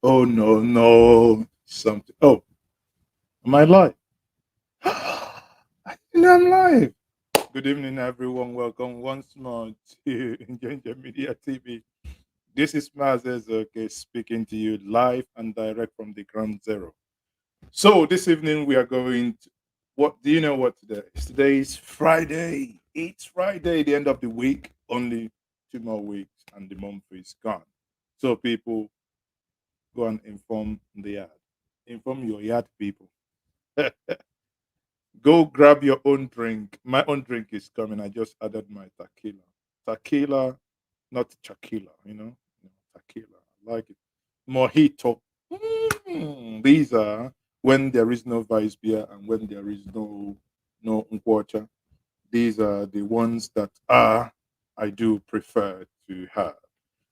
Oh no, no, something. Oh, am I live? I think I'm live. Good evening, everyone. Welcome once more to Insurgent Media TV. This is Mazes, okay, speaking to you live and direct from the ground zero. So this evening we are going to. What do you know? What today is? Today is Friday. It's Friday, the end of the week. Only 2 more weeks, and the month is gone. So people, go and inform the yard. Inform your yard people. Go grab your own drink. My own drink is coming. I just added my tequila. Tequila, not tequila, tequila. I like it. Mojito. These are when there is no vice beer and when there is no water. These are the ones that I do prefer to have.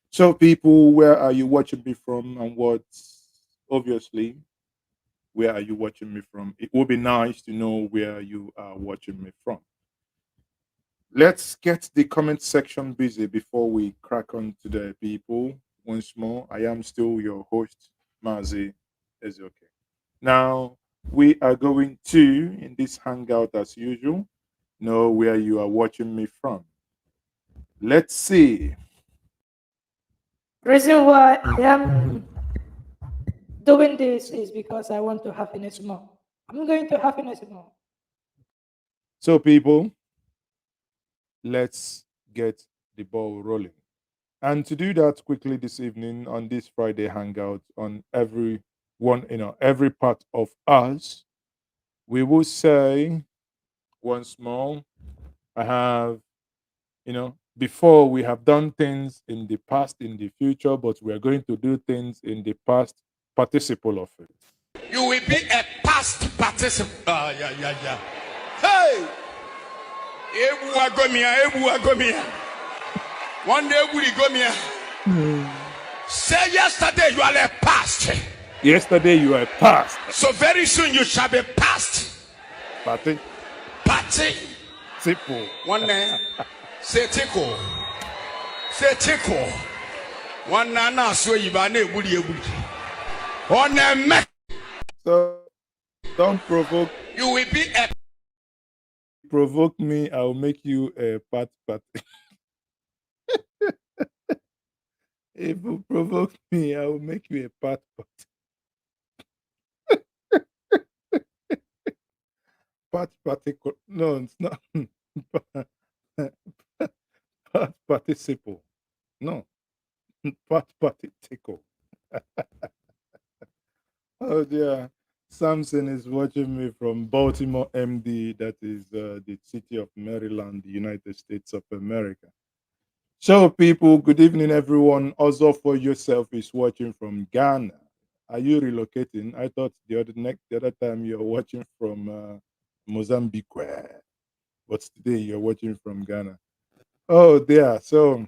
So, people, where are you watching me from, and what? Obviously, where are you watching me from? It would be nice to know where you are watching me from. Let's get the comment section busy before we crack on to the people. Once more, I am still your host, Mazi Ezoke. Now, we are going to, in this hangout as usual, know where you are watching me from. Let's see. Reason why I am doing this is because I want to happiness more. I'm going to happiness more. So, people, let's get the ball rolling. And to do that quickly this evening on this Friday hangout on every one, every part of us, we will say once more, I have, before we have done things in the past, in the future, but we are going to do things in the past participle of it. You will be a past participant. Yeah, yeah, yeah. Hey! Ebu agomia, ebu agomia. One day we gomia. Say yesterday you are a past. Yesterday you are past. So very soon you shall be past. Party. Party. Simple. One day. Say tickle. Say tickle. One nana so you ba na ebuli ebuli. On a mek. So don't provoke. You will be a Provoke me, I'll make you a part. If you provoke me, I will make you a part. Part particle. No, it's not. Part participle. No, part particle. Oh dear. Samson is watching me from Baltimore, MD. That is the city of Maryland, the United States of America. So, people, good evening, everyone. Also, for yourself is watching from Ghana. Are you relocating? I thought the other time you're watching from Mozambique, but today you're watching from Ghana. Oh, dear. So,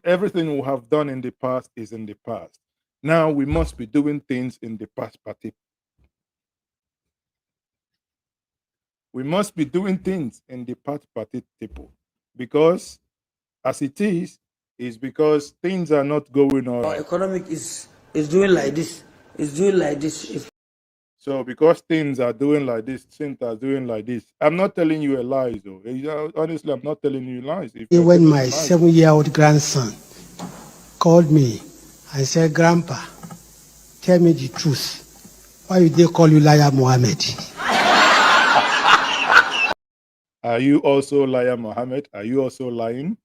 everything we have done in the past is in the past. Now we must be doing things in the past participle. We must be doing things in the past participle because, as it is because things are not going all Our right. economic is doing like this. It's doing like this. So because things are doing like this, things are doing like this. I'm not telling you a lie, though. Honestly, I'm not telling you lies. If you're When telling my me lies, 7-year-old grandson called me and said, Grandpa, tell me the truth. Why did they call you Liar Mohammed? are you also liar, Mohammed? Are you also lying?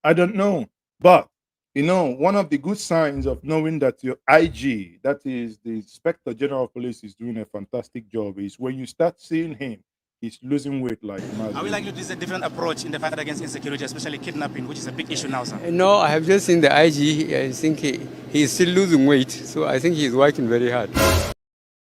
I don't know. But one of the good signs of knowing that your IG, that is the Inspector General of Police, is doing a fantastic job is when you start seeing him, he's losing weight like mad. Are we likely to use a different approach in the fight against insecurity, especially kidnapping, which is a big issue now, sir? No, I have just seen the IG. I think he's still losing weight. So I think he's working very hard.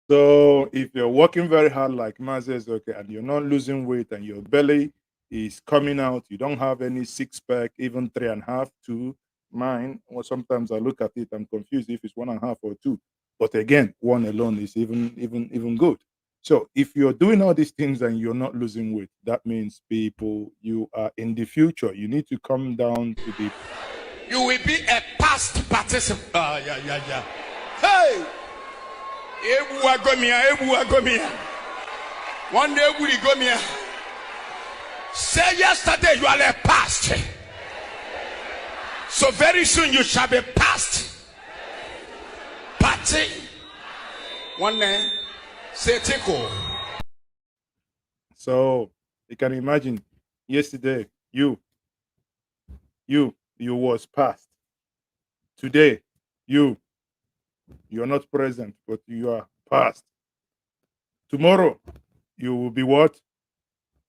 So if you're working very hard like Mazes, okay, and you're not losing weight and your belly is coming out, you don't have any six pack, even 3.5, 2. Mine, or sometimes I look at it, I'm confused if it's 1.5 or 2. But again, one alone is even good. So if you're doing all these things and you're not losing weight, that means people, you are in the future. You need to come down to the. you will be a past participant. Yeah, yeah, yeah. Hey! Ebu agomia. One day we go me. Say yesterday you are a past. So very soon you shall be past. Party. One day, say Atiku. So you can imagine yesterday you was past. Today you're not present, but you are past. Tomorrow you will be what?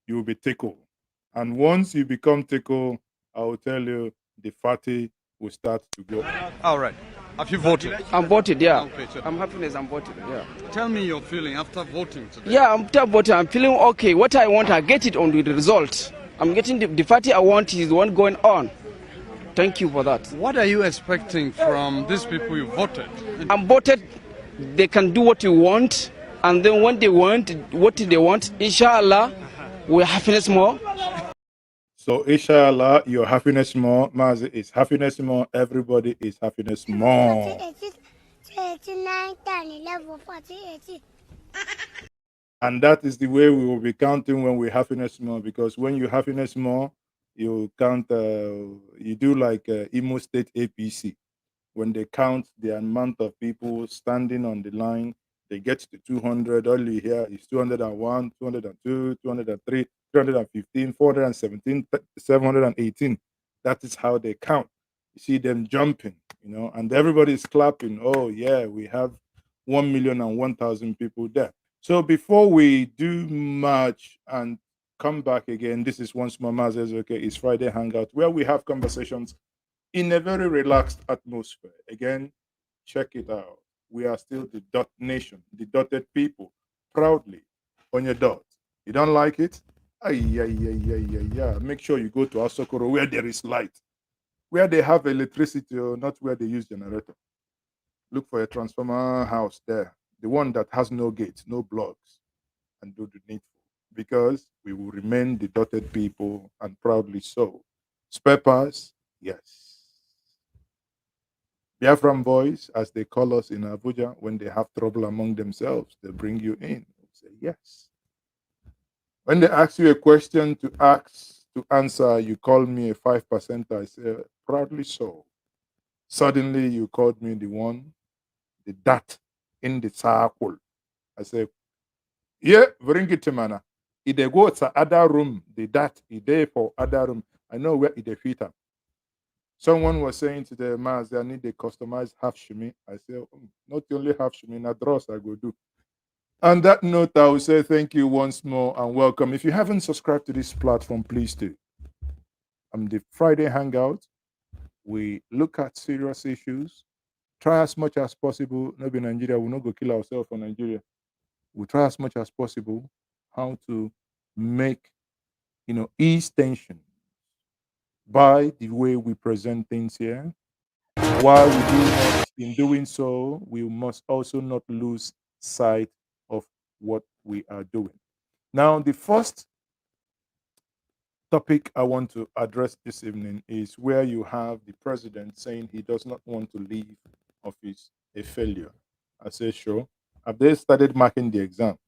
You will be Atiku. And once you become Atiku, I will tell you the party will start to go. All right. Have you voted? I'm voted, yeah. Okay, so I'm happy I'm voted, yeah. tell me your feeling after voting today. Yeah, after voting, I'm feeling okay. What I want, I get it on the result. I'm getting the party I want is the one going on. Thank you for that. What are you expecting from these people you voted? I'm voted, they can do what you want, and then when they want, what they want, inshallah, we're happiness more. So inshallah, your happiness more. Mazi is happiness more. Everybody is happiness more. And that is the way we will be counting when we happiness more. Because when you happiness more, you count. You do like Imo State APC. When they count the amount of people standing on the line, they get to 200. All you hear is 201, 202, 203. 315, 417, 718. That is how they count. You see them jumping, and everybody is clapping. Oh, yeah, we have 1,001,000 people there. So before we do much and come back again, this is once more Mazes, okay, it's Friday Hangout, where we have conversations in a very relaxed atmosphere. Again, check it out. We are still the dot nation, the dotted people, proudly on your dot. You don't like it? Make sure you go to Asokoro where there is light, where they have electricity, or not where they use generator. Look for a transformer house there, the one that has no gates, no blocks, and do the needful, because we will remain the dotted people, and proudly so. Spare parts, yes. Biafran boys, as they call us in Abuja, when they have trouble among themselves, they bring you in. Say yes. When they ask you a question to answer, you call me a 5%. I say, proudly so. Suddenly, you called me the that in the circle. I say, yeah, bring it to mana. If they go to other room, the that is there for other room. I know where it fit up. Someone was saying to the mass, I need a customized half shimmy. I say, not only half shimmy, na dross I go do. On that note, I will say thank you once more and welcome. If you haven't subscribed to this platform, please do. I'm the Friday Hangout. We look at serious issues, try as much as possible. Maybe Nigeria will not go kill ourselves for Nigeria. We try as much as possible how to make, ease tension by the way we present things here. While we do not, in doing so, we must also not lose sight of what we are doing. Now, the first topic I want to address this evening is where you have the president saying he does not want to leave office a failure. I say, sure. Have they started marking the exam?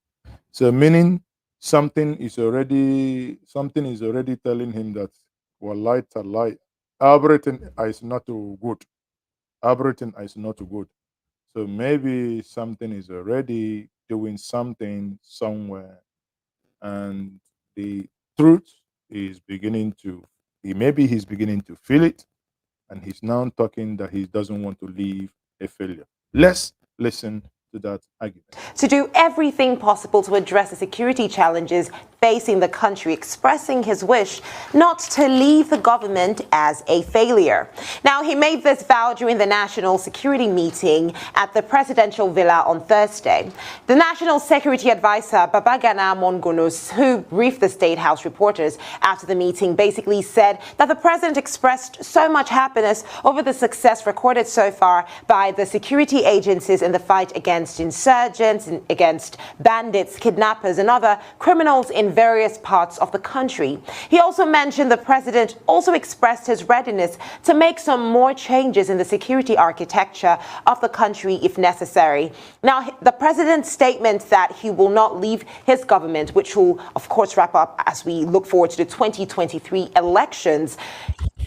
So meaning something is already telling him that light are light. Everything is not too good. Everything is not too good. So maybe something is already doing something somewhere, and the truth is beginning to, he's beginning to feel it, and he's now talking that he doesn't want to leave a failure. Let's listen to that argument. To do everything possible to address the security challenges facing the country, expressing his wish not to leave the government as a failure. Now, he made this vow during the national security meeting at the presidential villa on Thursday. The national security advisor, Babagana Mongonos, who briefed the State House reporters after the meeting, basically said that the president expressed so much happiness over the success recorded so far by the security agencies in the fight against against insurgents, against bandits, kidnappers, and other criminals in various parts of the country. He also mentioned the president also expressed his readiness to make some more changes in the security architecture of the country if necessary. Now, the president's statement that he will not leave his government, which will, of course, wrap up as we look forward to the 2023 elections,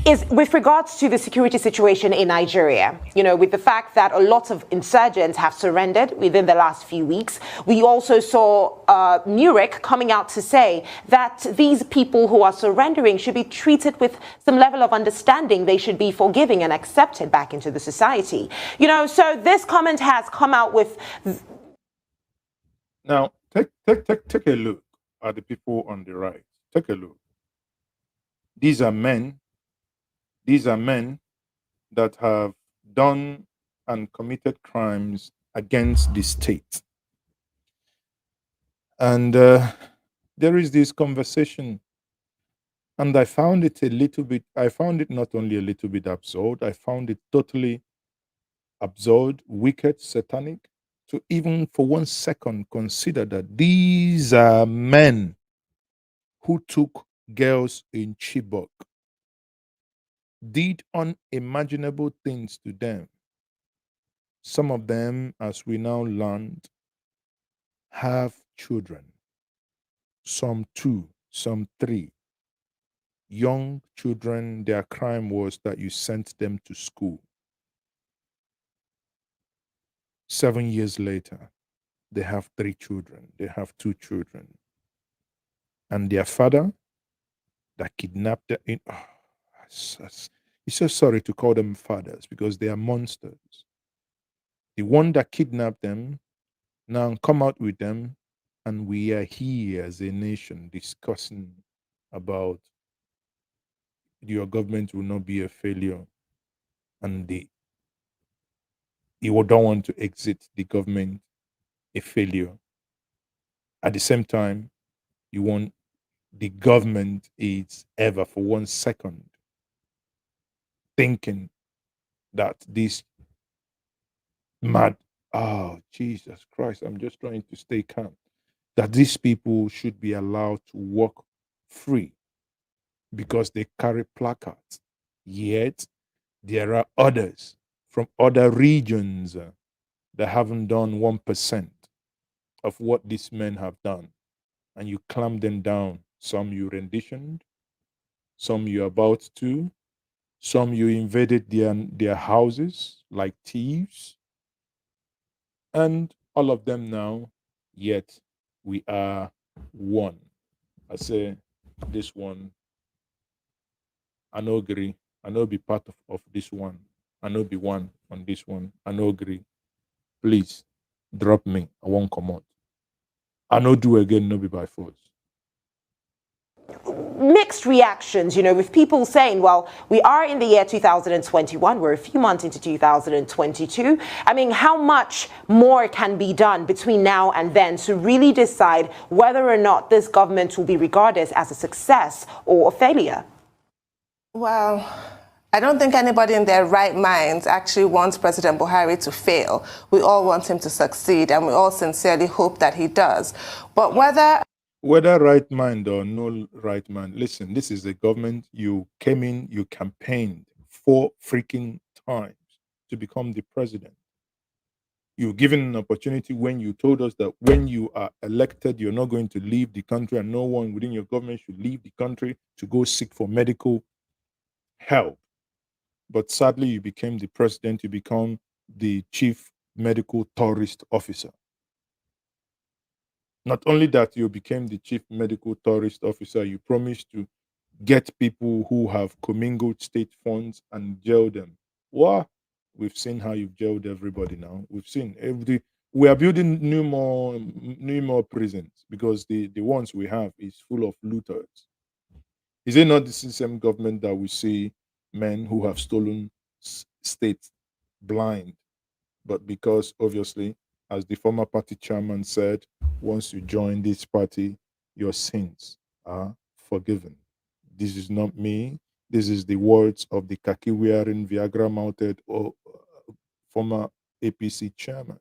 is with regards to the security situation in Nigeria. You know, with the fact that a lot of insurgents have surrendered within the last few weeks. We also saw Nurek coming out to say that these people who are surrendering should be treated with some level of understanding. They should be forgiving and accepted back into the society. You know, so this comment has come out with... Now, take a look at the people on the right. Take a look. These are men that have done and committed crimes against the state. And there is this conversation, and I found it not only a little bit absurd, I found it totally absurd, wicked, satanic, to even for 1 second consider that these are men who took girls in Chibok, did unimaginable things to them. Some of them, as we now learned, have children. Some 2, some 3. Young children, their crime was that you sent them to school. 7 years later, they have 3 children. They have 2 children. And their father that kidnapped them. It's so sorry to call them fathers because they are monsters. The one that kidnapped them now come out with them, and we are here as a nation discussing about your government will not be a failure, and you don't want to exit the government a failure. At the same time, you want the government is ever for 1 second thinking that this mad, oh Jesus Christ, I'm just trying to stay calm, that these people should be allowed to walk free because they carry placards. Yet there are others from other regions that haven't done 1% of what these men have done, and you clamp them down. Some you renditioned, some you're about to, some you invaded their houses like thieves, and all of them now, yet we are one. I say this one, I no agree. I no be part of this one. I no be one on this one. I no agree. Please drop me. I won't come out. I no do again, no be by force. Mixed reactions, you know, with people saying, well, we are in the year 2021, we're a few months into 2022. I mean, how much more can be done between now and then to really decide whether or not this government will be regarded as a success or a failure? Well, I don't think anybody in their right minds actually wants President Buhari to fail. We all want him to succeed, and we all sincerely hope that he does. But whether right mind or no right mind, listen, this is the government. You came in, you campaigned 4 freaking times to become the president. You were given an opportunity when you told us that when you are elected, you're not going to leave the country, and no one within your government should leave the country to go seek for medical help. But sadly, you became the president, you become the chief medical tourist officer. Not only that, you became the chief medical tourist officer, you promised to get people who have commingled state funds and jail them. What? We've seen how you've jailed everybody now. We've seen we are building new more prisons because the ones we have is full of looters. Is it not the same government that we see men who have stolen state blind? But because obviously, as the former party chairman said, once you join this party, your sins are forgiven. This is not me. This is the words of the khaki-wearing, Viagra-mounted former APC chairman.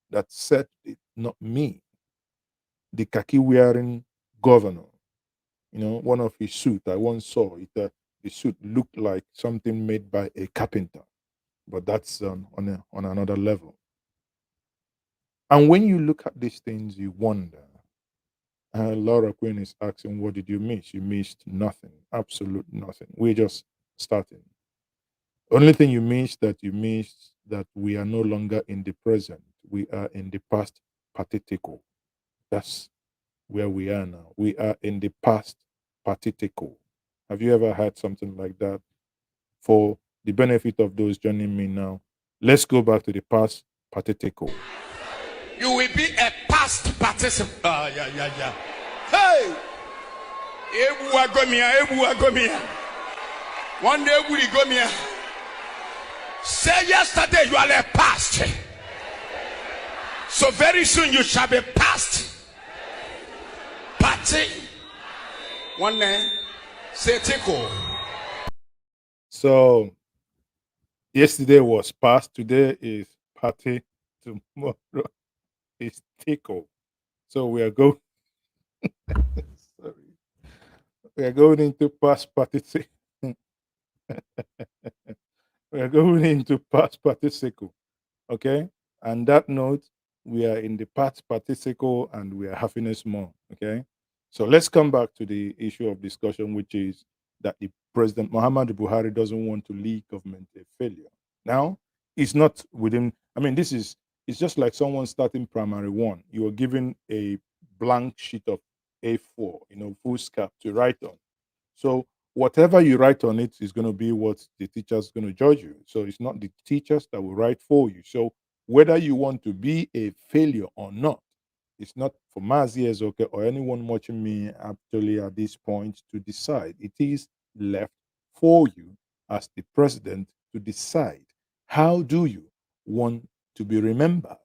that said it, not me. The khaki wearing governor, one of his suit, I once saw it. The suit looked like something made by a carpenter, but that's on another level. And when you look at these things, you wonder. Laura Quinn is asking, what did you miss? You missed nothing, absolute nothing. We're just starting. Only thing you missed that we are no longer in the present. We are in the past participle. That's where we are now. We are in the past participle. Have you ever had something like that? For the benefit of those joining me now, let's go back to the past participle. You will be a past participant. Yeah. Hey! Ebu agomia. One day we go mia. Say yesterday you are a past. So very soon you shall be past. Party. One day, say tickle. So yesterday was past. Today is party. Tomorrow is tickle. So we are going. Sorry. We are going into past participle. We are going into past participle. Okay. And that note, we are in the past participle and we are happiness more. Okay. So let's come back to the issue of discussion, which is that the President Muhammadu Buhari doesn't want to leave government a failure. Now, it's not within, it's just like someone starting primary one. You are given a blank sheet of A4, foolscap to write on. So whatever you write on it is going to be what the teacher's going to judge you. So it's not the teachers that will write for you. So whether you want to be a failure or not, it's not for Mazi Ezoke or anyone watching me actually at this point to decide. It is left for you as the president to decide. How do you want to be remembered?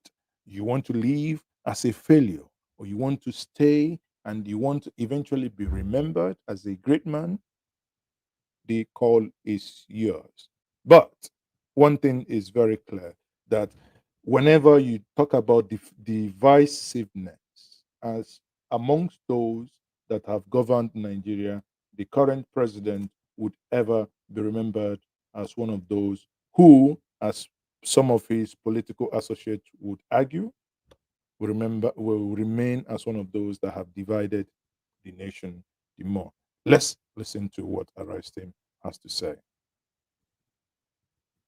You want to leave as a failure, or you want to stay and you want to eventually be remembered as a great man? The call is yours. But one thing is very clear, that whenever you talk about divisiveness as amongst those that have governed Nigeria, the current president would ever be remembered as one of those who, as some of his political associates would argue, will remain as one of those that have divided the nation the more. Let's listen to what Aristem has to say.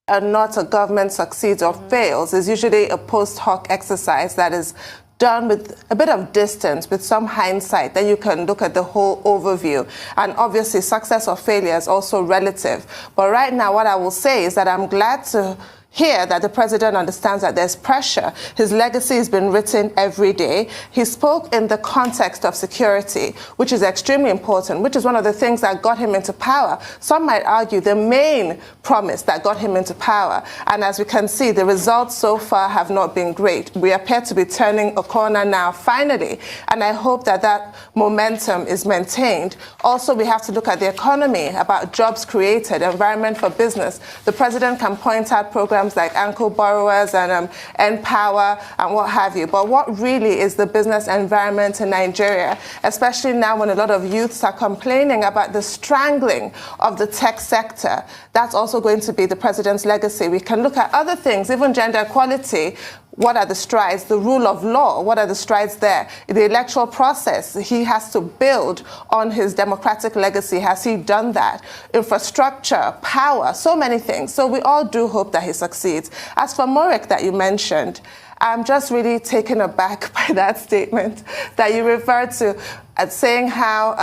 And not a government succeeds or fails is usually a post hoc exercise that is done with a bit of distance, with some hindsight, then you can look at the whole overview. And obviously success or failure is also relative. But right now what I will say is that I'm glad to hear that the president understands that there's pressure. His legacy has been written every day. He spoke in the context of security, which is extremely important, which is one of the things that got him into power. Some might argue the main promise that got him into power. And as we can see, the results so far have not been great. We appear to be turning a corner now, finally. And I hope that that momentum is maintained. Also, we have to look at the economy, about jobs created, environment for business. The president can point out programs like Anchor Borrowers and Empower and what have you. But what really is the business environment in Nigeria, especially now when a lot of youths are complaining about the strangling of the tech sector? That's also going to be the president's legacy. We can look at other things, even gender equality. What are the strides? The rule of law, what are the strides there? The electoral process, he has to build on his democratic legacy. Has he done that? Infrastructure, power, so many things. So we all do hope that he succeeds. As for Morek that you mentioned, I'm just really taken aback by that statement that you referred to, as saying how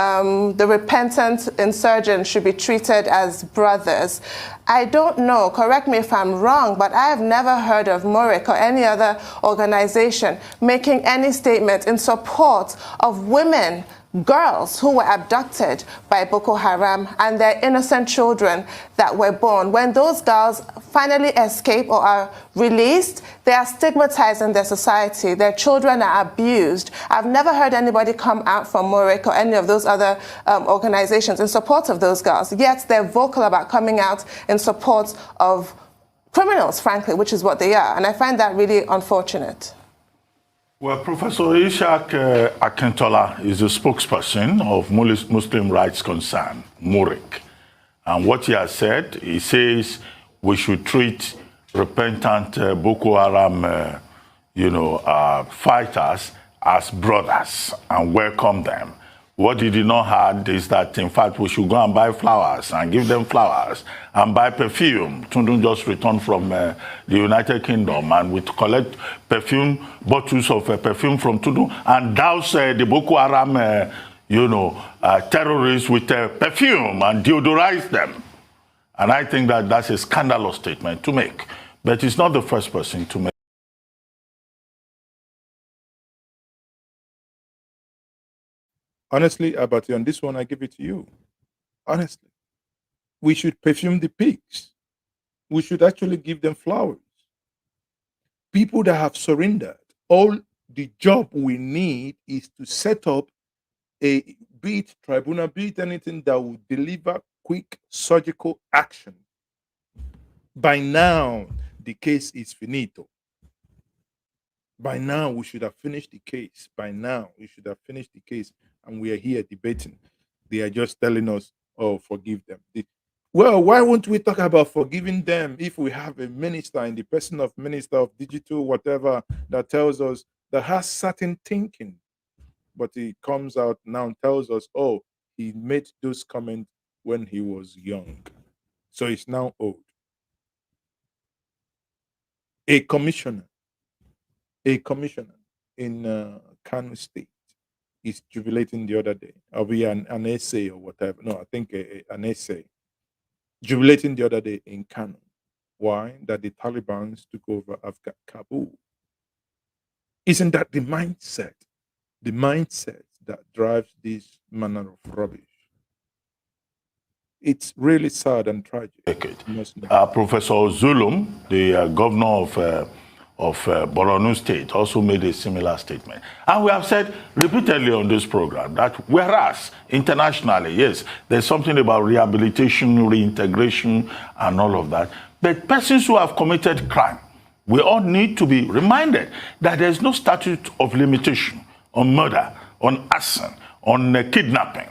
the repentant insurgents should be treated as brothers. I don't know, correct me if I'm wrong, but I have never heard of Morek or any other organization making any statement in support of women, girls who were abducted by Boko Haram and their innocent children that were born. When those girls finally escape or are released, they are stigmatized in their society. Their children are abused. I've never heard anybody come out from Morek or any of those other organizations in support of those girls. Yet they're vocal about coming out in support of criminals, frankly, which is what they are. And I find that really unfortunate. Well, Professor Ishaq Akintola is the spokesperson of Muslim Rights Concern, MURIC. And what he has said, he says we should treat repentant Boko Haram, fighters as brothers and welcome them. What he did not have is that, in fact, we should go and buy flowers and give them flowers and buy perfume. Tundun just returned from the United Kingdom, and we collect perfume, bottles of perfume from Tundun and douse the Boko Haram, terrorists with perfume and deodorize them. And I think that that's a scandalous statement to make. But he's not the first person to make. Honestly, Abati, on this one, I give it to you. Honestly. We should perfume the pigs. We should actually give them flowers. People that have surrendered, all the job we need is to set up a beat tribunal, beat anything that will deliver quick surgical action. By now, the case is finito. By now, we should have finished the case. By now, we should have finished the case. And we are here debating. They are just telling us, oh, forgive them. Well, why won't we talk about forgiving them if we have a minister in the person of Minister of Digital, whatever, that tells us, that has certain thinking. But he comes out now and tells us, oh, he made those comments when he was young. So he's now old. A commissioner in Kano State is jubilating the other day. I'll be an essay or whatever. No, I think an essay. Jubilating the other day in Kano. Why? That the Taliban took over Kabul. Isn't that the mindset? The mindset that drives this manner of rubbish. It's really sad and tragic. Professor Zulum, the governor of Borno State, also made a similar statement. And we have said repeatedly on this program that whereas internationally, yes, there's something about rehabilitation, reintegration, and all of that, but persons who have committed crime, we all need to be reminded that there's no statute of limitation on murder, on arson, on kidnapping.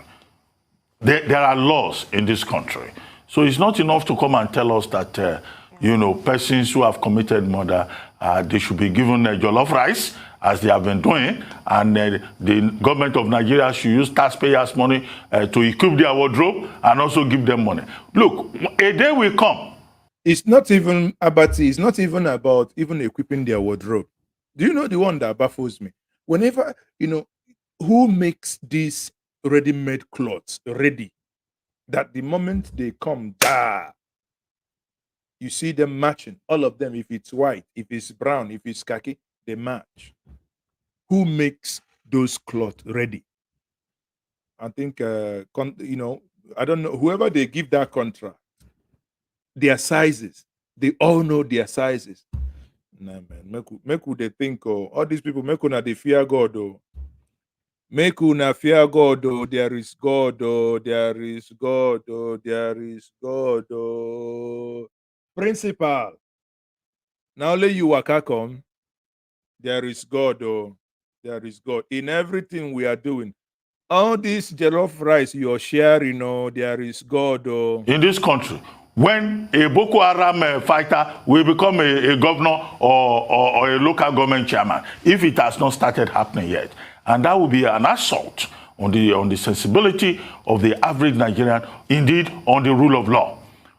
There are laws in this country. So it's not enough to come and tell us that, persons who have committed murder, they should be given jollof rice, as they have been doing, and the government of Nigeria should use taxpayers' money to equip their wardrobe and also give them money. Look, a day will come. It's not even about even equipping their wardrobe. Do you know the one that baffles me? Whenever, who makes these ready-made clothes ready? That the moment they come, you see them matching, all of them. If it's white, if it's brown, if it's khaki, they match. Who makes those clothes ready? I think, I don't know, whoever they give that contract, their sizes, they all know their sizes. Nah, man, make who they think, all these people, make una they fear God, Make una fear God, there is God, there is God, there is God, Principal. Now only you waka come. There is God, there is God. In everything we are doing. All this jollof rice you're sharing, there is God. In this country, when a Boko Haram fighter will become a governor or a local government chairman, if it has not started happening yet, and that will be an assault on the sensibility of the average Nigerian, indeed on the rule of law.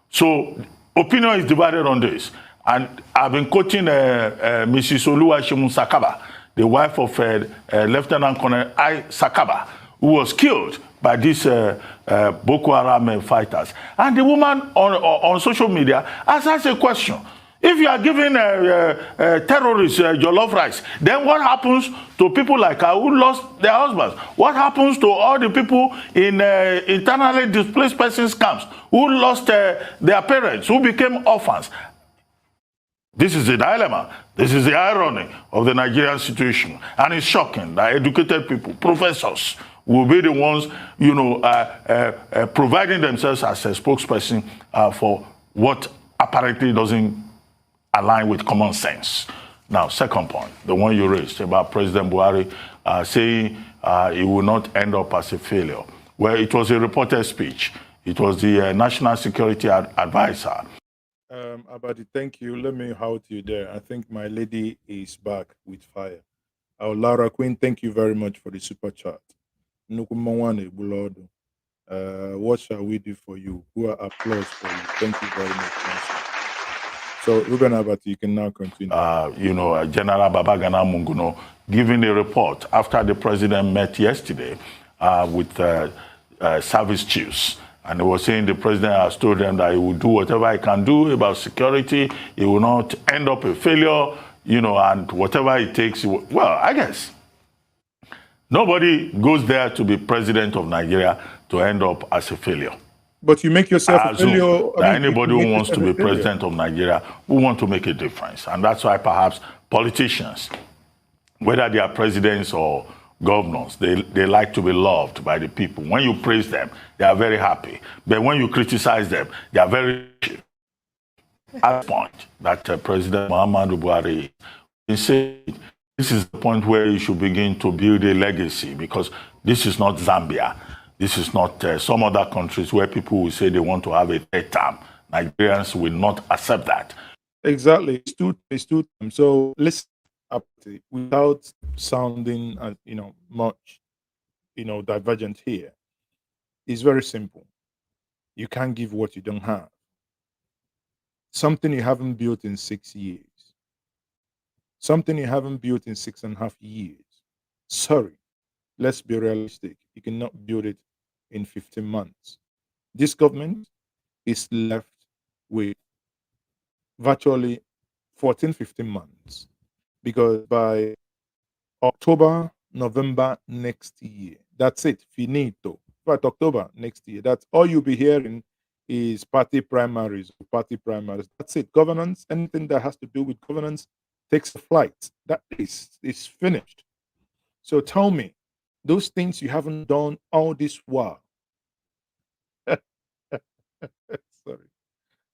So opinion is divided on this. And I've been quoting Mrs. Oluwaseun Sakaba, the wife of Lieutenant Colonel I. Sakaba, who was killed by these Boko Haram fighters. And the woman on social media has asked a question. If you are giving terrorists jollof rice, then what happens to people like her who lost their husbands? What happens to all the people in internally displaced persons camps who lost their parents, who became orphans? This is the dilemma. This is the irony of the Nigerian situation. And it's shocking that educated people, professors, will be the ones, providing themselves as a spokesperson for what apparently doesn't align with common sense. Now, second point, the one you raised about President Buhari saying he will not end up as a failure. Well, it was a reported speech. It was the National Security Advisor. Abadi, thank you. Let me halt you there. I think my lady is back with fire. Our Lara Queen, thank you very much for the super chat. Nukumawane Bulodo. What shall we do for you? Who are applause for you? Thank you very much. So, Ruben Abati, you can now continue. General Babagana Munguno giving a report after the president met yesterday with service chiefs. And he was saying the president has told them that he will do whatever he can do about security. He will not end up a failure, and whatever it takes. Well, I guess nobody goes there to be president of Nigeria to end up as a failure. But you make yourself a failure. Anybody who wants to be president of Nigeria will want to make a difference. And that's why perhaps politicians, whether they are presidents or governors, they like to be loved by the people. When you praise them, they are very happy. But when you criticize them, they are very at the point that President Muhammadu Buhari said, this is the point where you should begin to build a legacy, because this is not Zambia. This is not some other countries where people will say they want to have a third term. Nigerians will not accept that. Exactly. It's two terms. So listen, without sounding much divergent here, it's very simple. You can't give what you don't have. Something you haven't built in 6 years. Something you haven't built in 6.5 years. Sorry, let's be realistic. You cannot build it in 15 months. This government is left with virtually 14, 15 months, because by October, November next year, that's it, finito. But October next year, that's all you'll be hearing is party primaries. That's it. Governance, anything that has to do with governance takes a flight. That is finished. So tell me, those things you haven't done all this while. Sorry,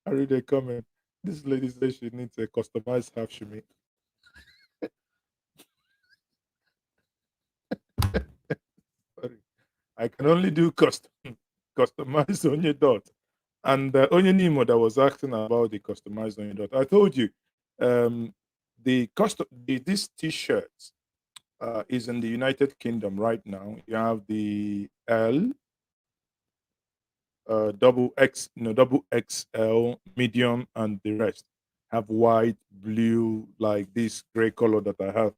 I read a comment. This lady says she needs a customized half shimmy. Sorry, I can only do customized on your dot. And Onye Nimo that was asking about the customized on your dot. I told you, this T-shirt is in the United Kingdom right now. You have the L, double XL, medium, and the rest have white, blue, like this gray color that I have.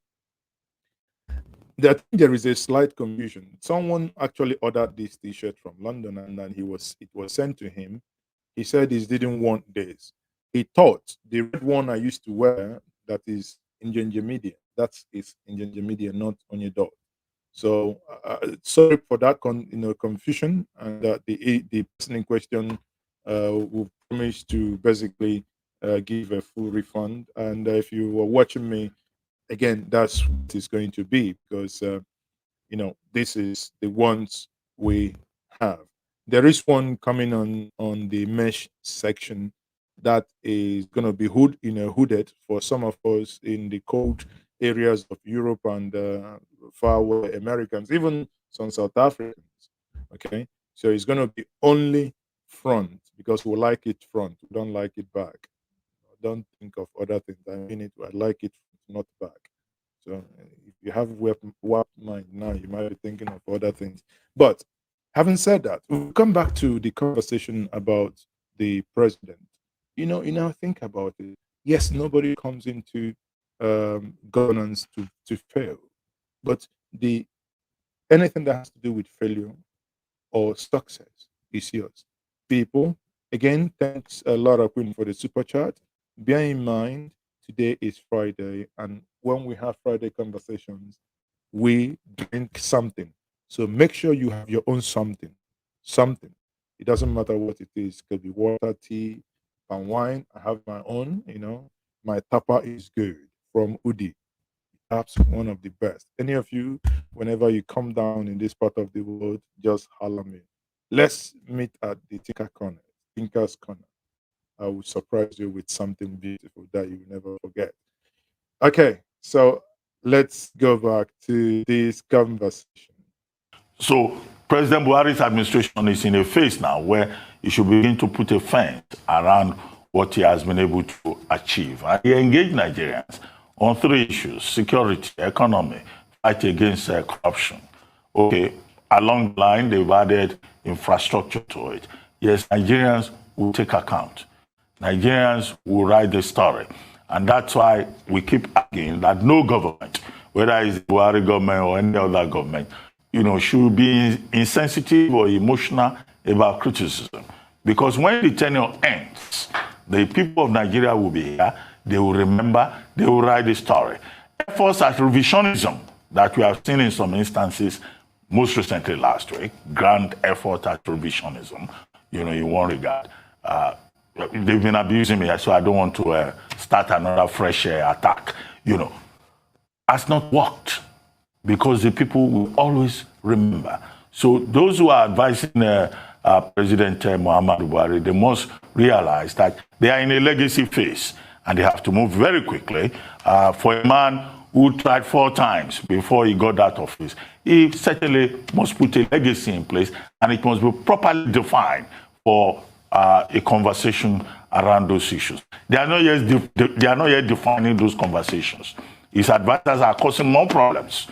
There is a slight confusion. Someone actually ordered this T-shirt from London, and then it was sent to him. He said he didn't want this. He thought the red one I used to wear, that is Injunja Media, that is Injunja Media, not on your dot. So sorry for that confusion, and the person in question will promise to basically give a full refund. And if you were watching me again, that's what it's going to be, because this is the ones we have. There is one coming on the mesh section that is going to be hooded for some of us in the cold areas of Europe and far away Americans, even some South Africans. Okay, so it's going to be only front, because we like it front, we don't like it back. Don't think of other things. I mean it. I like it not back. So if you have warped mind now, you might be thinking of other things. But having said that, we'll come back to the conversation about the president. Think about it. Yes, nobody comes into governance to fail, but anything that has to do with failure or success is yours. People, again, thanks a lot of Queen for the super chat. Bear in mind, today is Friday, and when we have Friday conversations, we drink something. So make sure you have your own something. Something. It doesn't matter what it is. It could be water, tea, and wine. I have my own, My tapa is good from Udi. Perhaps one of the best. Any of you, whenever you come down in this part of the world, just holler me. Let's meet at the Tinker's Corner. I will surprise you with something beautiful that you will never forget. Okay, so let's go back to this conversation. So President Buhari's administration is in a phase now where he should begin to put a fence around what he has been able to achieve. And he engaged Nigerians on 3 issues: security, economy, fight against corruption. Okay, along the line, they've added infrastructure to it. Yes, Nigerians will take account. Nigerians will write the story. And that's why we keep arguing that no government, whether it's the Buhari government or any other government, should be insensitive or emotional about criticism. Because when the tenure ends, the people of Nigeria will be here, they will remember, they will write the story. Efforts at revisionism that we have seen in some instances, most recently last week, grand effort at revisionism, in one regard. They've been abusing me, so I don't want to start another fresh attack, has not worked because the people will always remember. So those who are advising President Muhammadu Buhari, they must realize that they are in a legacy phase and they have to move very quickly. For a man who tried 4 times before he got that office, he certainly must put a legacy in place, and it must be properly defined for a conversation around those issues. They are not yet defining those conversations. His advisors are causing more problems.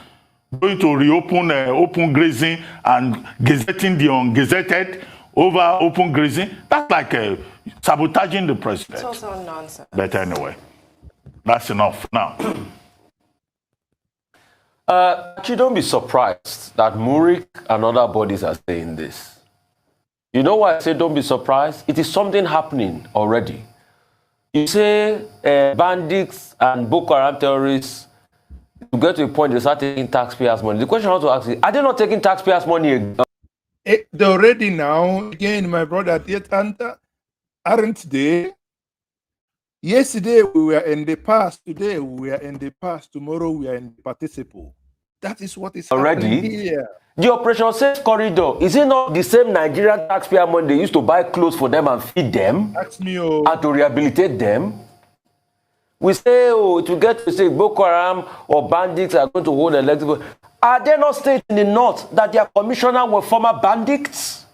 Going to reopen open grazing and gazetting the ungazetted over open grazing, that's like sabotaging the president. It's also nonsense. But anyway, that's enough now. Actually, don't be surprised that Murik and other bodies are saying this. You know why I say don't be surprised? It is something happening already. You say bandits and Boko Haram terrorists, to get to a point they start taking taxpayers' money. The question I want to ask is, are they not taking taxpayers' money again? They're ready now. Again, my brother, aren't they? Yesterday we were in the past. Today we are in the past. Tomorrow we are in the participle. That is what is happening Already? here. The Operation Safe Corridor, is it not the same Nigerian taxpayer money they used to buy clothes for them and feed them? Ask me, and to rehabilitate them? We say, it will get to say Boko Haram or bandits are going to hold elective. Are there not states in the north that their commissioner were former bandits?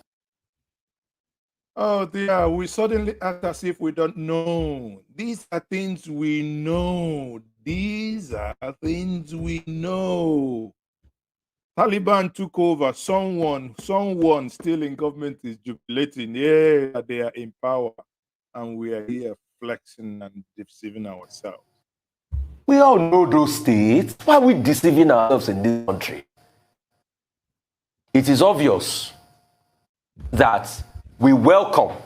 Oh dear, we suddenly act as if we don't know. These are things we know. These are things we know. Taliban took over. Someone still in government is jubilating. Yeah, they are in power. And we are here flexing and deceiving ourselves. We all know those states. Why are we deceiving ourselves in this country? It is obvious that we welcome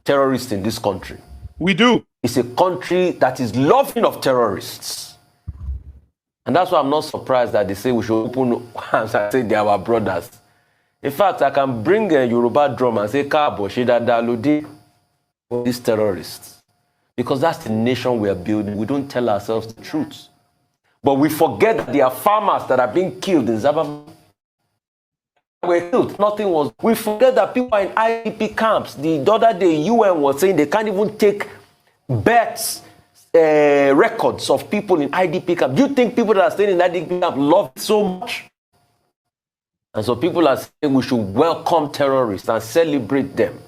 terrorists in this country. We do. It's a country that is loving of terrorists. And that's why I'm not surprised that they say we should open hands and say they are our brothers. In fact, I can bring a Yoruba drum and say, Kaabo, Shida Daludi, for these terrorists. Because that's the nation we are building. We don't tell ourselves the truth. But we forget that there are farmers that are being killed in Zabam. Were killed. Nothing was. We forget that people are in IDP camps. The other day, UN was saying they can't even take births, records of people in IDP camp. Do you think people that are staying in IDP camp love it so much? And so people are saying we should welcome terrorists and celebrate them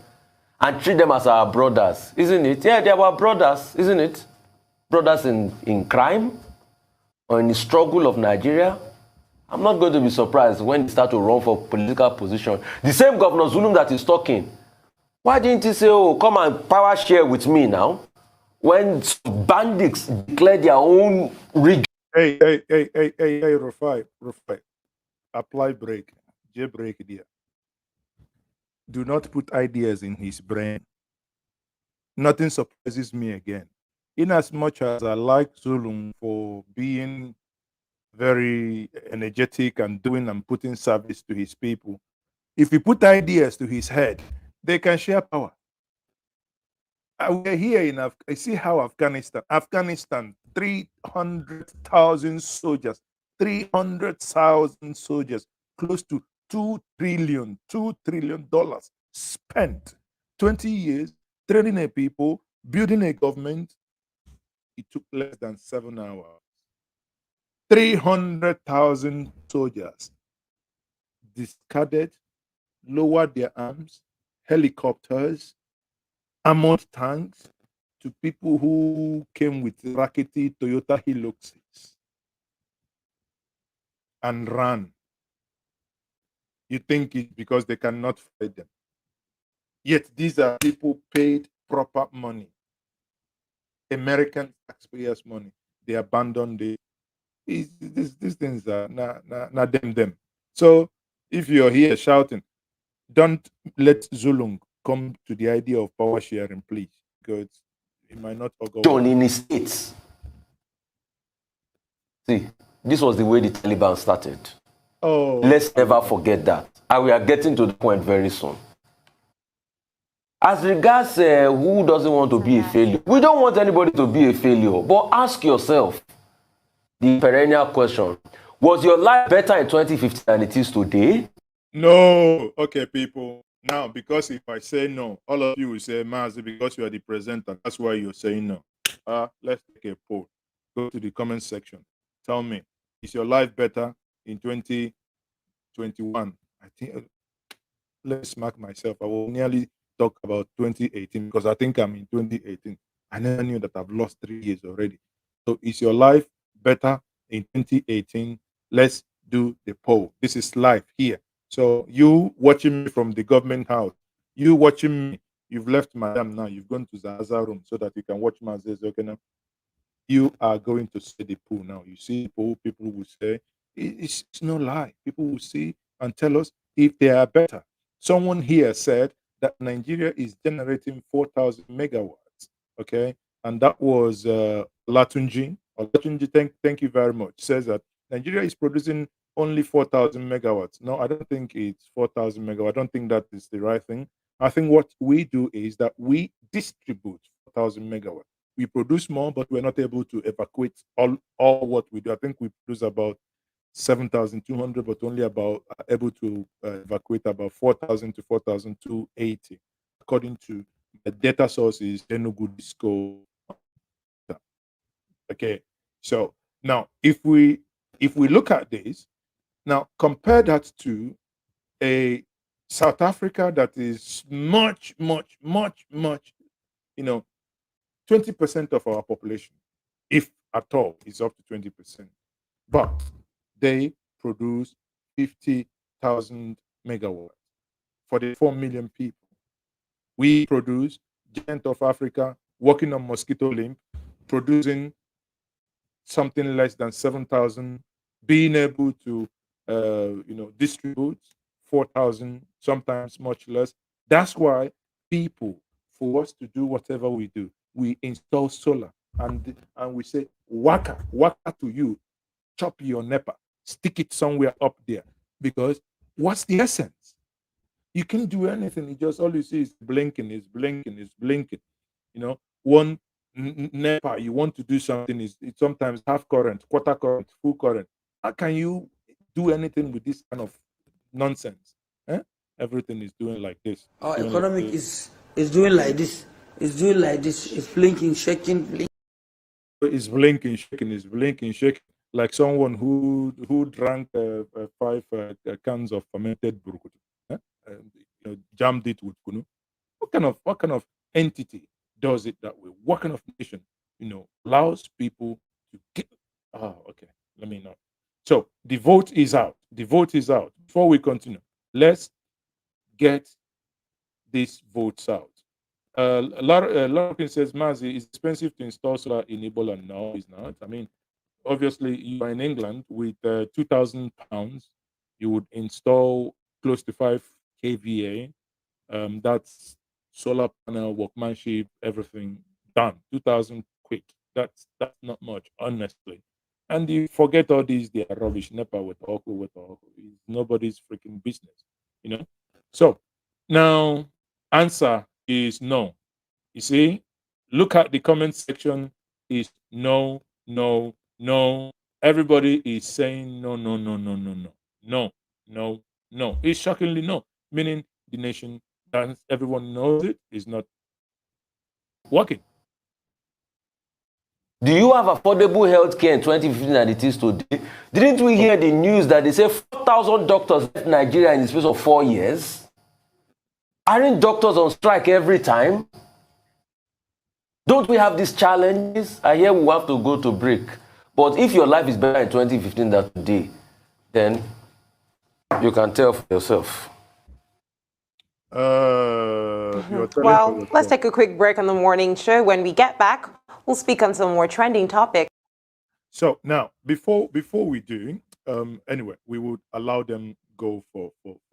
and treat them as our brothers, isn't it? Yeah, they are our brothers, isn't it? Brothers in crime or in the struggle of Nigeria. I'm not going to be surprised when they start to run for political position. The same Governor Zulum that is talking, why didn't he say, oh, come and power share with me now? When bandits declare their own region. Hey, Rufai. Apply break. Jailbreak there. Do not put ideas in his brain. Nothing surprises me again. In as much as I like Zulum for being very energetic and doing and putting service to his people, if you put ideas to his head, they can share power. We're here in I see how Afghanistan, 300,000 soldiers, 300,000 soldiers, close to $2 trillion spent. 20 years training a people, building a government. It took less than 7 hours. 300,000 soldiers discarded, lowered their arms, helicopters, armored tanks to people who came with rackety Toyota Hiluxes and ran. You think it's because they cannot fight them. Yet these are people paid proper money, American taxpayers' money. They abandoned it. These things are not them. So if you're here shouting, don't let Zulung come to the idea of power sharing, please, because it might not go John in his states. See, this was the way the Taliban started. Oh, let's never forget that. And we are getting to the point very soon. As regards who doesn't want to be a failure, we don't want anybody to be a failure. But ask yourself the perennial question: was your life better in 2015 than it is today? No. Okay, people. Now, because if I say no, all of you will say, Mazi, because you are the presenter, that's why you're saying no. Let's take a poll. Go to the comment section. Tell me, is your life better in 2021? I think, let's mark myself. I will nearly talk about 2018 because I think I'm in 2018. I never knew that I've lost 3 years already. So is your life better in 2018? Let's do the poll. This is live here. So you watching me from the government house, you watching me, you've left Madam now, you've gone to Zaza room so that you can watch my okay now. You are going to see the pool now. You see the pool, people will say, it's no lie. People will see and tell us if they are better. Someone here said that Nigeria is generating 4,000 megawatts. Okay. And that was Latunji. Latunji, thank you very much. Says that Nigeria is producing only 4,000 megawatts. No, I don't think it's 4,000 megawatts. I don't think that is the right thing. I think what we do is that we distribute 4,000 megawatts. We produce more, but we're not able to evacuate all what we do. I think we produce about 7,200, but only about able to evacuate about 4,000 to 4,280, according to the data sources Enugu Disco. Okay, so now if we look at this, now compare that to a South Africa that is much, 20% of our population, if at all, is up to 20%. But they produce 50,000 megawatts for the 4 million people. We produce, Giant of Africa, working on mosquito limb, producing something less than 7,000, being able to, distribute 4,000, sometimes much less. That's why people, for us to do whatever we do, we install solar and we say, waka to you, chop your NEPA, stick it somewhere up there. Because what's the essence? You can't do anything. You just all you see is blinking, is blinking, is blinking. One NEPA, you want to do something, it's sometimes half current, quarter current, full current. How can you do anything with this kind of nonsense? Everything is doing like this. Our economic is doing like this. It's doing like this. It's blinking, shaking, blinking. It's blinking, shaking, it's blinking, shaking. Like someone who drank 5 cans of fermented burkutu, jammed it with kunu. What kind of entity does it that way? What kind of nation, allows people to get? Oh, okay. Let me know. So the vote is out. The vote is out. Before we continue, let's get these votes out. A lot of people says, Mazi, it's expensive to install solar in Ebola. No, it's not. I mean, obviously, you are in England with £2,000, you would install close to 5 kVA. That's solar panel, workmanship, everything done. 2,000 quick. That's not much, honestly. And you forget all these, they are rubbish. NEPA with Oku. It's nobody's freaking business, So now, answer is no. You see, look at the comment section. Is no, no, no. Everybody is saying no, no, no, no, no, no, no, no, no. It's shockingly no, meaning the nation, that everyone knows it, is not working. Do you have affordable health care in 2015 than it is today? Didn't we hear the news that they say 4,000 doctors left Nigeria in the space of 4 years? Aren't doctors on strike every time? Don't we have these challenges? I hear we have to go to break. But if your life is better in 2015 than today, then you can tell for yourself. Well, let's take a quick break on the morning show. When we get back, we'll speak on some more trending topics. So now, before we do, anyway, we would allow them go for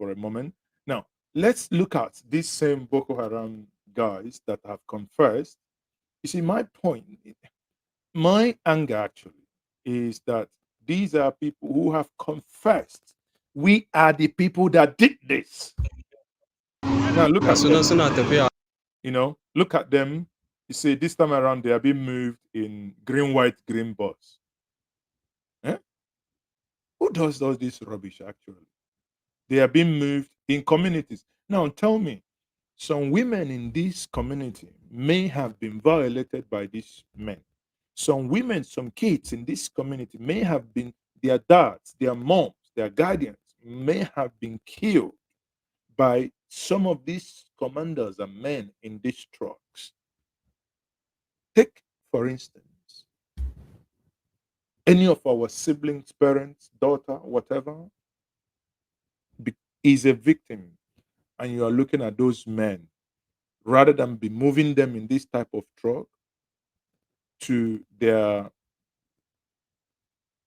a moment. Now, let's look at these same Boko Haram guys that have confessed. You see, my point, my anger actually is that these are people who have confessed. We are the people that did this. Now look at them. You know, look at them. You see, this time around they are being moved in green, white, green bus. Eh? Who does all this rubbish actually? They are being moved in communities. Now tell me, some women in this community may have been violated by these men. Some women, some kids in this community may have been, their dads, their moms, their guardians may have been killed by some of these commanders and men in these trucks. Take, for instance, any of our siblings, parents, daughter, whatever, is a victim, and you are looking at those men, rather than be moving them in this type of truck to their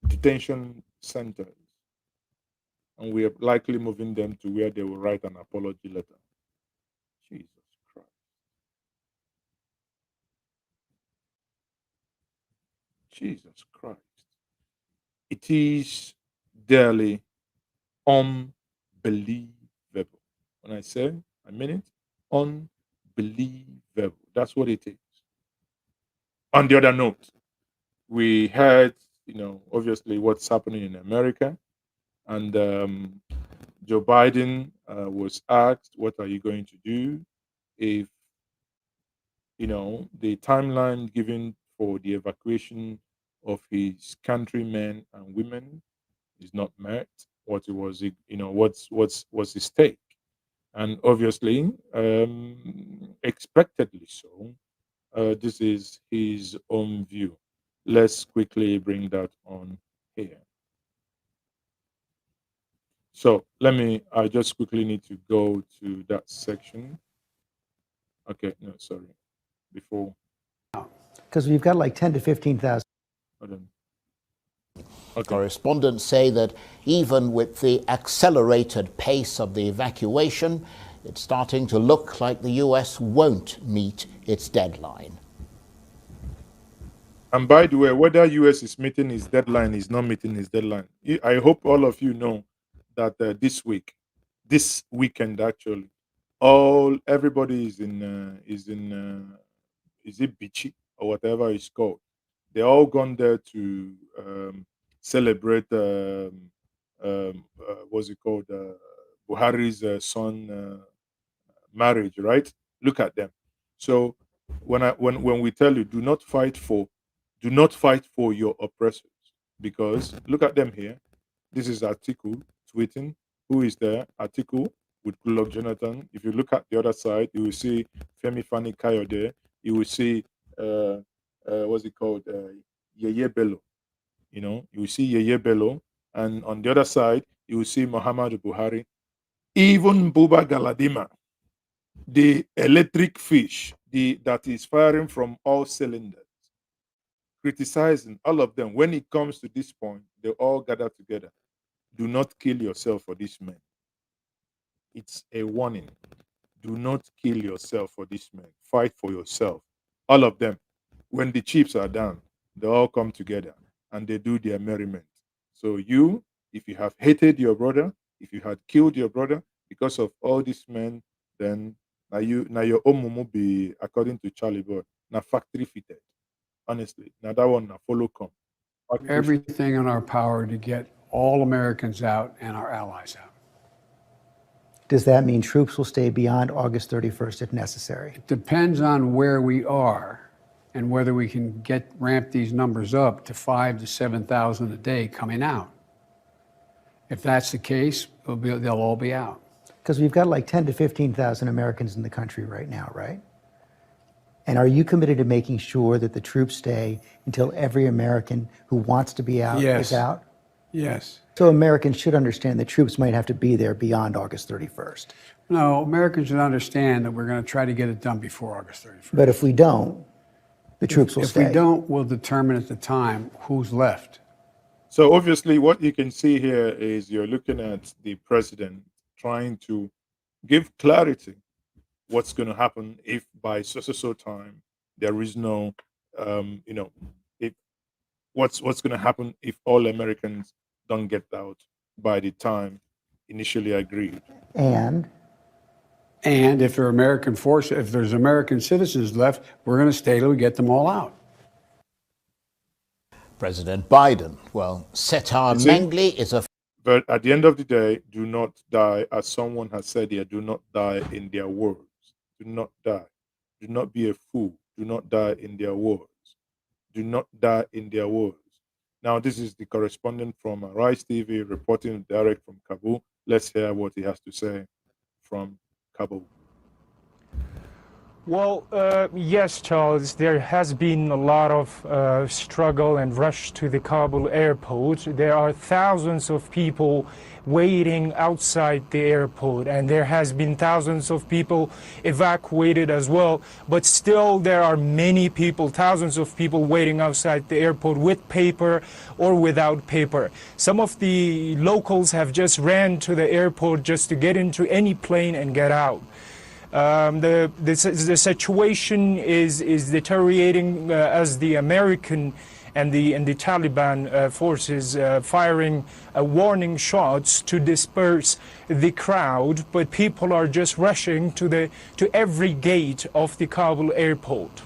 detention centers, and we are likely moving them to where they will write an apology letter. Jesus Christ. Jesus Christ. It is daily unbelievable. When I say, I mean it, unbelievable. That's what it is. On the other note, we heard, obviously what's happening in America, and Joe Biden was asked, what are you going to do if, the timeline given for the evacuation of his countrymen and women is not met? What it was, what's his stake? And obviously, expectedly so, this is his own view. Let's quickly bring that on here. So I just quickly need to go to that section. Okay, no, sorry. Before. Because we've got like 10 to 15,000. Hold on. Okay. Correspondents say that even with the accelerated pace of the evacuation, it's starting to look like the US won't meet its deadline. And by the way, whether US is meeting its deadline is not meeting its deadline, I hope all of you know that this weekend actually, everybody is it Bichi or whatever it's called? They're all gone there to celebrate what's it called? Buhari's son marriage, right? Look at them. So when we tell you do not fight for your oppressors, because look at them here. This is Atiku tweeting. Who is there? Atiku with Goodluck Jonathan. If you look at the other side, you will see Femi Fani Kayode. You will see what's it called? Yeye Bello. You will see Yeye Bello, and on the other side, you will see Muhammadu Buhari. Even Buba Galadima, the electric fish, that is firing from all cylinders, criticizing all of them. When it comes to this point, they all gather together. Do not kill yourself for this man. It's a warning. Do not kill yourself for this man. Fight for yourself. All of them. When the chips are down, they all come together and they do their merriment. So you, if you have hated your brother, if you had killed your brother because of all these men, then now your own mumu be, according to Charlie Bird, now factory fitted. Honestly, now that one now follow come. Everything in our power to get all Americans out and our allies out. Does that mean troops will stay beyond August 31st if necessary? It depends on where we are and whether we can ramp these numbers up to 5,000 to 7,000 a day coming out. If that's the case, they'll all be out. Because we've got like 10 to 15,000 Americans in the country right now, right? And are you committed to making sure that the troops stay until every American who wants to be out is out? Yes. So Americans should understand that troops might have to be there beyond August 31st. No, Americans should understand that we're going to try to get it done before August 31st. But if we don't, the troops will stay. If we don't, we'll determine at the time who's left. So obviously what you can see here is you're looking at the president trying to give clarity what's going to happen if by so time there is no, if what's going to happen if all Americans don't get out by the time initially agreed. And if there are American forces, if there's American citizens left, we're going to stay till we get them all out. President Biden, well, Setar Mengli is a... But at the end of the day, do not die, as someone has said here, do not die in their words. Do not die. Do not be a fool. Do not die in their words. Do not die in their words. Now, this is the correspondent from Rise TV reporting direct from Kabul. Let's hear what he has to say from Kabul. Well, yes, Charles, there has been a lot of struggle and rush to the Kabul airport. There are thousands of people waiting outside the airport, and there has been thousands of people evacuated as well. But still, there are many people, thousands of people waiting outside the airport with paper or without paper. Some of the locals have just ran to the airport just to get into any plane and get out. The situation is deteriorating as the American and the Taliban forces firing warning shots to disperse the crowd, but people are just rushing to every gate of the Kabul airport.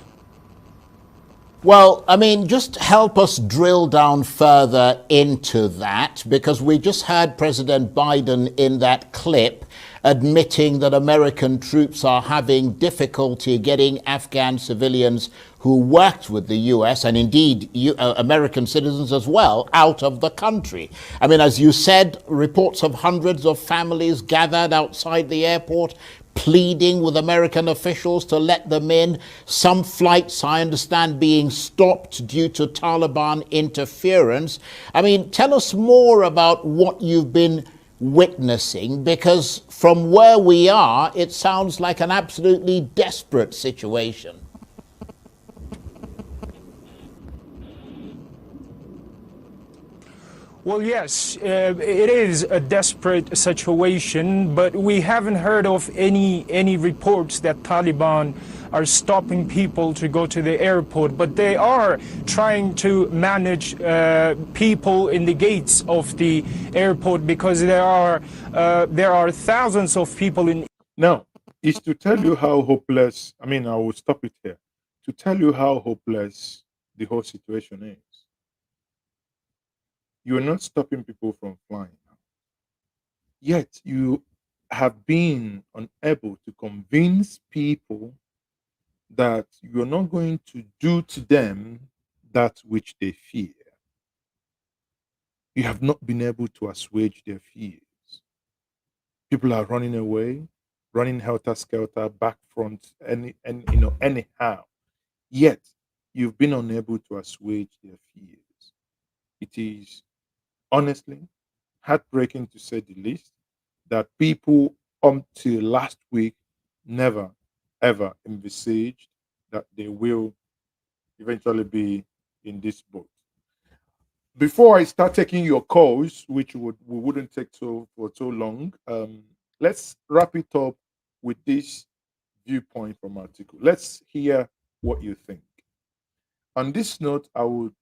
Well, I mean, just help us drill down further into that, because we just heard President Biden in that clip admitting that American troops are having difficulty getting Afghan civilians who worked with the U.S. and indeed American citizens as well out of the country. I mean, as you said, reports of hundreds of families gathered outside the airport pleading with American officials to let them in. Some flights, I understand, being stopped due to Taliban interference. I mean, tell us more about what you've been witnessing, because from where we are, it sounds like an absolutely desperate situation. Well, yes, it is a desperate situation, but we haven't heard of any reports that Taliban are stopping people to go to the airport, but they are trying to manage people in the gates of the airport, because there are thousands of people in. Now, is to tell you how hopeless, I mean, I will stop it here, to tell you how hopeless the whole situation is. You are not stopping people from flying, yet you have been unable to convince people that you are not going to do to them that which they fear. You have not been able to assuage their fears. People are running away, running helter-skelter, back front, anyhow. Yet you've been unable to assuage their fears. It is honestly heartbreaking, to say the least, that people until last week never ever envisaged that they will eventually be in this boat. Before I start taking your calls, which we wouldn't take for so long, let's wrap it up with this viewpoint from Atiku. Let's hear what you think. On this note, I would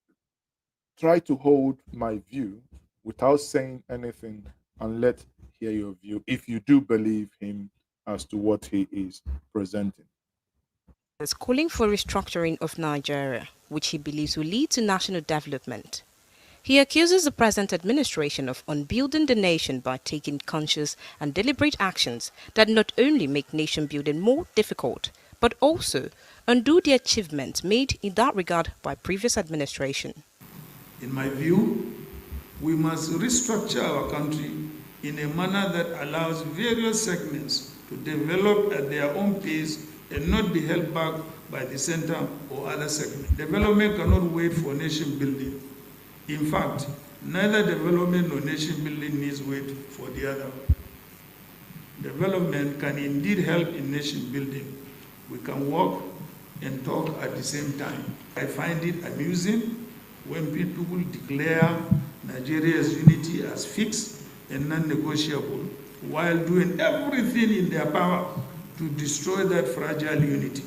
try to hold my view without saying anything and let hear your view, if you do believe him as to what he is presenting. Is calling for restructuring of Nigeria, which he believes will lead to national development. He accuses the present administration of unbuilding the nation by taking conscious and deliberate actions that not only make nation building more difficult, but also undo the achievements made in that regard by previous administration. In my view, we must restructure our country in a manner that allows various segments to develop at their own pace and not be held back by the center or other segments. Development cannot wait for nation building. In fact, neither development nor nation building needs wait for the other. Development can indeed help in nation building. We can walk and talk at the same time. I find it amusing when people declare Nigeria's unity as fixed and non-negotiable while doing everything in their power to destroy that fragile unity.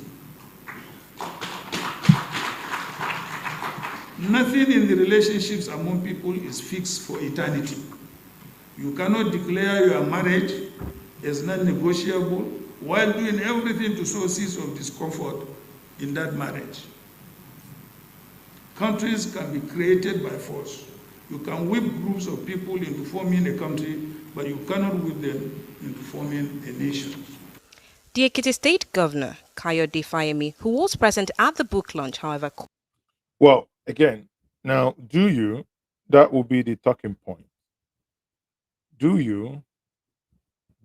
Nothing in the relationships among people is fixed for eternity. You cannot declare your marriage as non-negotiable while doing everything to sow seeds of discomfort in that marriage. Countries can be created by force. You can whip groups of people into forming a country, but you cannot whip them into forming a nation. The Ekiti State Governor, Kayode Fayemi, who was present at the book launch, however... Well, again, now, that will be the talking point. Do you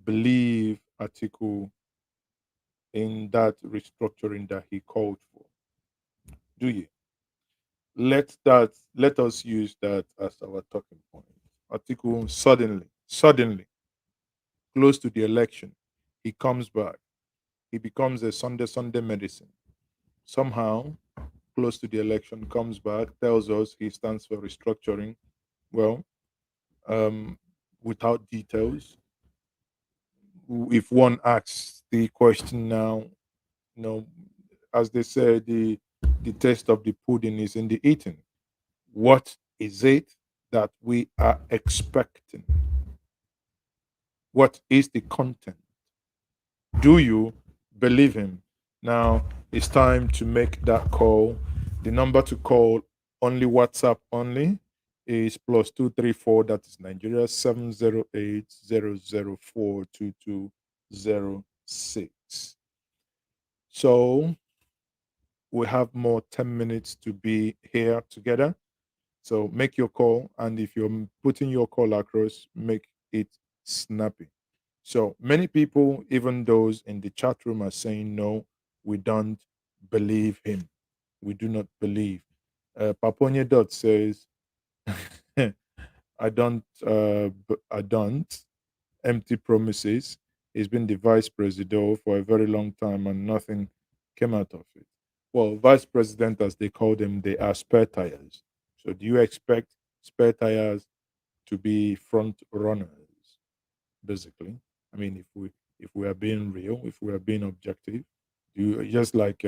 believe Atiku in that restructuring that he called for? Do you? Let us use that as our talking point. Atiku suddenly, close to the election, he comes back. He becomes a Sunday medicine. Somehow, close to the election, comes back, tells us he stands for restructuring. Well, without details. If one asks the question now, as they say, the taste of the pudding is in the eating. What is it that we are expecting? What is the content? Do you believe him? Now it's time to make that call. The number to call, only WhatsApp only, is +234. That is Nigeria 708-004-2206. So we have more 10 minutes to be here together. So make your call, and if you're putting your call across, make it snappy. So many people, even those in the chat room, are saying no, we don't believe him. We do not believe. Paponia Dot says, I don't. Empty promises. He's been the vice president for a very long time, and nothing came out of it. Well, vice president, as they call them, they are spare tires. So, do you expect spare tires to be front runners? Basically, I mean, if we are being real, if we are being objective, you just like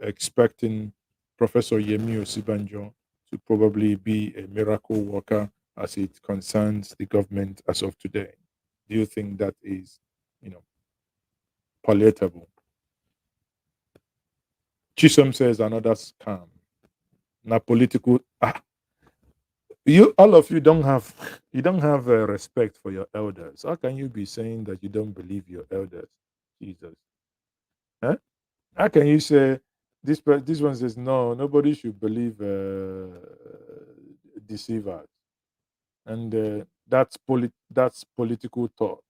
expecting Professor Yemi Osibanjo to probably be a miracle worker as it concerns the government as of today. Do you think that is, palatable? Chisom says another scam. Now political. You all of you don't have respect for your elders. How can you be saying that you don't believe your elders? Jesus. Huh? How can you say this one says no, nobody should believe deceivers, and that's political talk.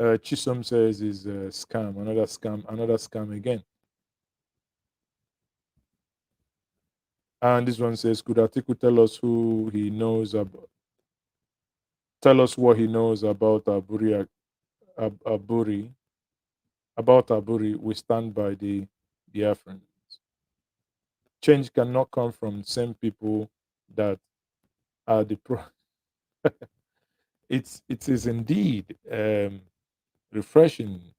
Chisom says is a scam, another scam again. And this one says, could Atiku tell us who he knows about? Tell us what he knows about Aburi. About Aburi, we stand by the Biafrans. Change cannot come from the same people that are the pro. It is indeed refreshing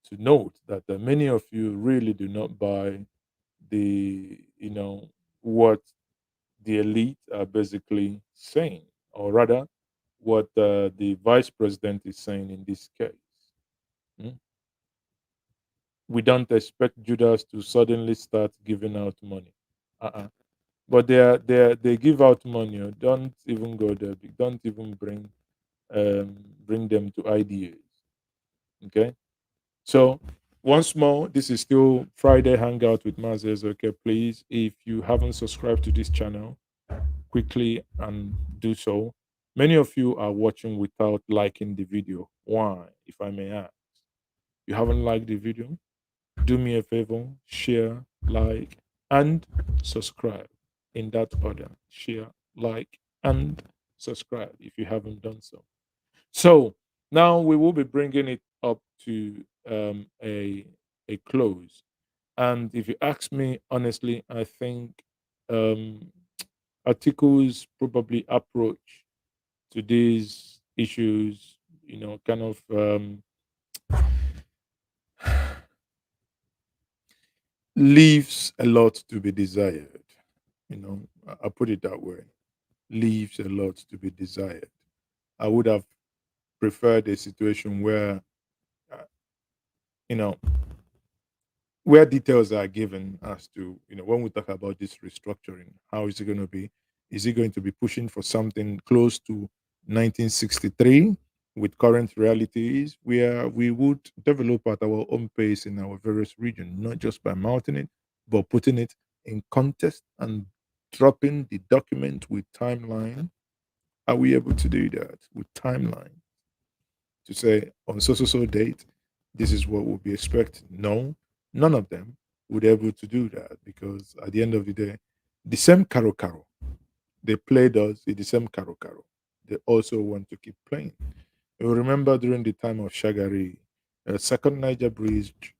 to note that many of you really do not buy the what the elite are basically saying, or rather what the vice president is saying in this case. We don't expect Judas to suddenly start giving out money. But they give out money. Don't even go there. Don't even bring them to ideas. Okay. So once more, this is still Friday Hangout with Mazes. Okay, please, if you haven't subscribed to this channel, quickly and do so. Many of you are watching without liking the video. Why, if I may ask? You haven't liked the video? Do me a favor, share, like, and subscribe in that order. Share, like, and subscribe if you haven't done so. So now we will be bringing it up to a close. And if you ask me honestly, I think Atiku's probably approach to these issues, kind of leaves a lot to be desired. I put it that way. Leaves a lot to be desired. I would have preferred a situation where, where details are given as to, when we talk about this restructuring, how is it going to be? Is it going to be pushing for something close to 1963 with current realities, where we would develop at our own pace in our various regions, not just by mounting it, but putting it in context and dropping the document with timeline? Are we able to do that with timeline? To say on so date, this is what we'll be expecting. No, none of them would be able to do that, because at the end of the day, the same caro they played us in the same caro. They also want to keep playing. You remember during the time of Shagari, second Niger Bridge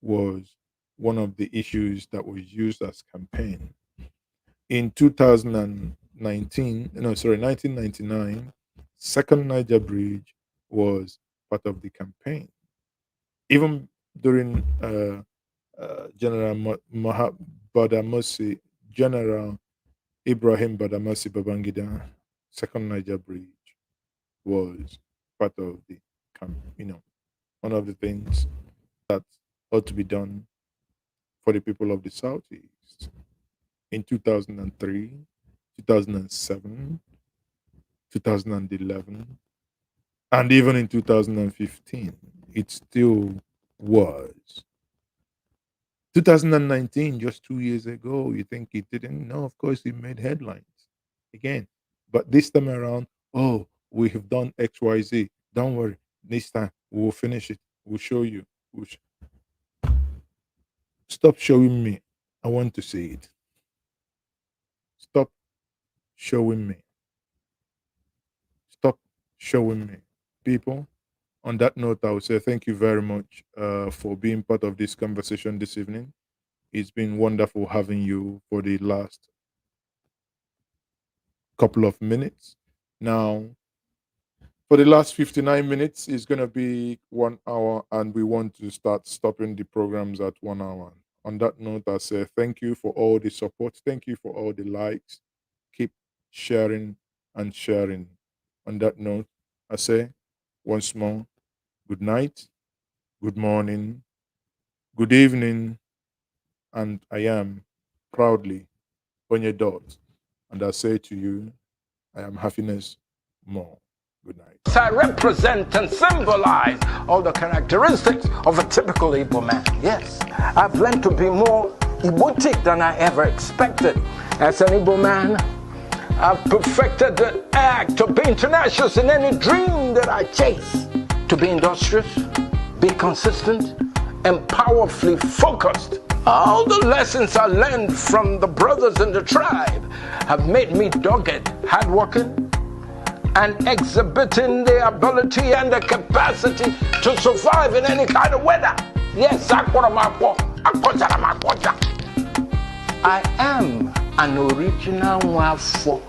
was one of the issues that was used as campaign. In 1999, second Niger Bridge was part of the campaign. Even during General General Ibrahim Badamasi Babangida, second Niger Bridge was part of the one of the things that ought to be done for the people of the Southeast. In 2003, 2007, 2011, and even in 2015, it still was. 2019, just 2 years ago, you think it didn't? No, of course, it made headlines again. But this time around, oh, we have done XYZ. Don't worry. This time, we will finish it. We'll show you. Stop showing me. I want to see it. Stop showing me. Stop showing me. People, on that note, I would say thank you very much for being part of this conversation this evening. It's been wonderful having you for the last couple of minutes. Now, for the last 59 minutes, it's going to be 1 hour, and we want to start stopping the programs at 1 hour. On that note, I say thank you for all the support. Thank you for all the likes. Keep sharing and sharing. On that note, I say once more, good night, good morning, good evening, and I am proudly Onye Dot. And I say to you, I am happiness more. Good night. I represent and symbolize all the characteristics of a typical Igbo man. Yes, I've learned to be more Igbotic than I ever expected. As an Igbo man, I've perfected the act to be international in any dream that I chase. To be industrious, be consistent, and powerfully focused. All the lessons I learned from the brothers in the tribe have made me dogged, hardworking, and exhibiting the ability and the capacity to survive in any kind of weather. Yes, I am an original Wafo.